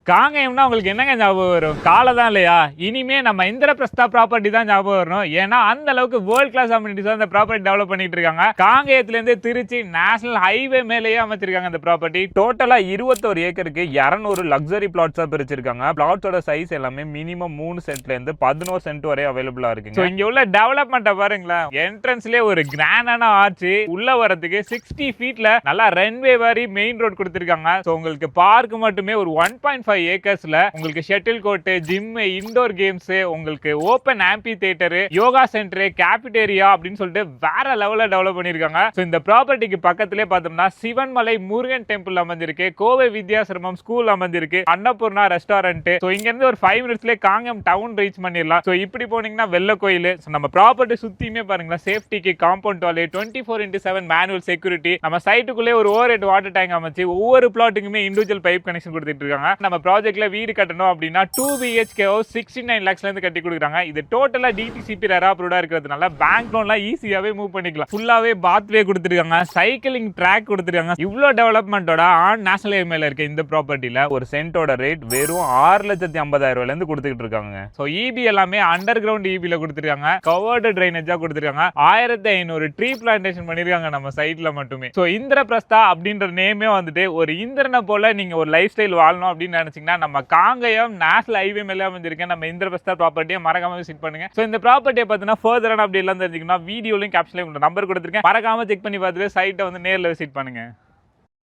காங்கேயம்னா உங்களுக்கு என்னங்க ஞாபகம் வரும்? காலை தான் இல்லையா? இனிமே நம்ம இந்திரபிரஸ்தா ப்ராப்பர்ட்டி தான் ஞாபகம் வரணும். ஏன்னா அந்த அளவுக்கு வேர்ல்ட் கிளாஸ் அம்யூனிட்டிஸ் அந்த ப்ராப்பர்ட்டி டெவலப் பண்ணிட்டு இருக்காங்க. காங்கேயத்துல இருந்து திருச்சி நேஷனல் ஹைவே மேலேயே அமைச்சிருக்காங்க இந்த ப்ராப்பர்ட்டி. டோட்டலா 21 ஏக்கருக்கு 200 லக்ஸரி பிளாட்ஸா பிரிச்சிருக்காங்க. பிளாட்ஸோட சைஸ் எல்லாமே மினிமம் 3 சென்ட்ல இருந்து 11 சென்ட் வரை அவைலபிளா இருக்கு. சோ இங்க உள்ள டெவலப்மெண்ட்டை பாருங்களேன். என்ட்ரன்ஸ்லயே ஒரு கிராண்டான ஆர்ச், உள்ள வரதுக்கு 60 ஃபீட்ல நல்லா ரன்வே மாதிரி மெயின் ரோட் கொடுத்திருக்காங்க. சோ உங்களுக்கு பார்க் மட்டுமே ஒரு 1.5 ஏக்கர்ஸ்ல உங்களுக்கு shuttle court, gym, indoor games, உங்களுக்கு open amphitheatre, yoga centre, cafeteria அப்படின்னு சொல்லிட்டு வேற லெவல்ல டெவலப் பண்ணிருக்காங்க. சோ இந்த ப்ராப்பர்ட்டிக்கு பக்கத்திலே பார்த்தோம்னா சிவன்மலை முருகன் டெம்பிள் அமைஞ்சிருக்கு, கோவை வித்யாசிரமம் ஸ்கூல் அமைஞ்சிருக்கு, அன்னபூர்ணா ரெஸ்டாரண்ட். சோ இங்க இருந்து ஒரு 5 மினிட்ஸ்ல காங்கேயம் டவுன் ரீச் பண்ணிடலாம். சோ இப்படி போனீங்கன்னா வெள்ள கோயில். நம்ம ப்ராப்பர்ட்டி சுத்தியுமே பாருங்களா, சேஃப்டிக்கு compound wall, 24x7 manual security, நம்ம சைட்டுக்குள்ளே ஒரு ஓவர் ஹெட் வாட்டர் டேங்க் அமைச்சு ஒவ்வொரு பிளாட்டுக்குமே இண்டிவிஜுவல் பைப் கனெக்ஷன் கொடுத்துட்டு இருக்காங்க. நம்ம ப்ராஜெக்ட்ல வீடு கட்டணும் அப்படின்னா 2 BHK 69 lakhsல இருந்து கட்டி கொடுக்குறாங்க. இது டோட்டலா DTCP ரெரா அப்ரூவ்டா இருக்கிறதுனால பேங்க் லோன்லாம் ஈஸியாவே மூவ் பண்ணிக்கலாம். ஃபுல்லாவே பாத்வே கொடுத்துருக்காங்க, சைக்கிளிங் ட்ராக் கொடுத்துருக்காங்க. இவ்வளோ டெவலப்மெண்ட்டோட ஆன் நேஷனல் ஹைவேல இருக்க இந்த ப்ராப்பர்ட்டில ஒரு சென்ட்டோட ரேட் வெறும் 6,50,000 ரூபாயில இருந்து கொடுத்துட்டு இருக்காங்க. சோ EB எல்லாமே அண்டர் கிரவுண்ட் EB ல கொடுத்துருக்காங்க, கவர்டு ட்ரைனேஜா கொடுத்துருக்காங்க, 1500 ட்ரீ பிளான்டேஷன் பண்ணிருக்காங்க நம்ம சைட்ல மட்டுமே. சோ இந்திரபிரஸ்தா அப்படின்ற நேமே வந்துட்டு ஒரு இந்திரனை போல நீங்க ஒரு லைஃப் ஸ்டைல் வாழணும் அப்படின்னு நினைச்சீங்கன்னா நம்ம காங்கேயம் நேஷனல் ஹைவே மேல அமைஞ்சிருக்கேன் நம்ம இந்திரபிரஸ்தா ப்ராப்பர்ட்டியை மறக்காம விசிட் பண்ணுங்க. சோ இந்த ப்ராப்பர்ட்டியை பார்த்தீங்கன்னா ஃபர்தரான அப்படி எல்லாம் தெரிஞ்சுக்கணும், வீடியோலையும் கேப்ஷன்லையும் நம்பர் கொடுத்துருக்கேன், மறக்காம செக் பண்ணி பார்த்துட்டு சைட்டை வந்து நேரில் விசிட் பண்ணுங்க.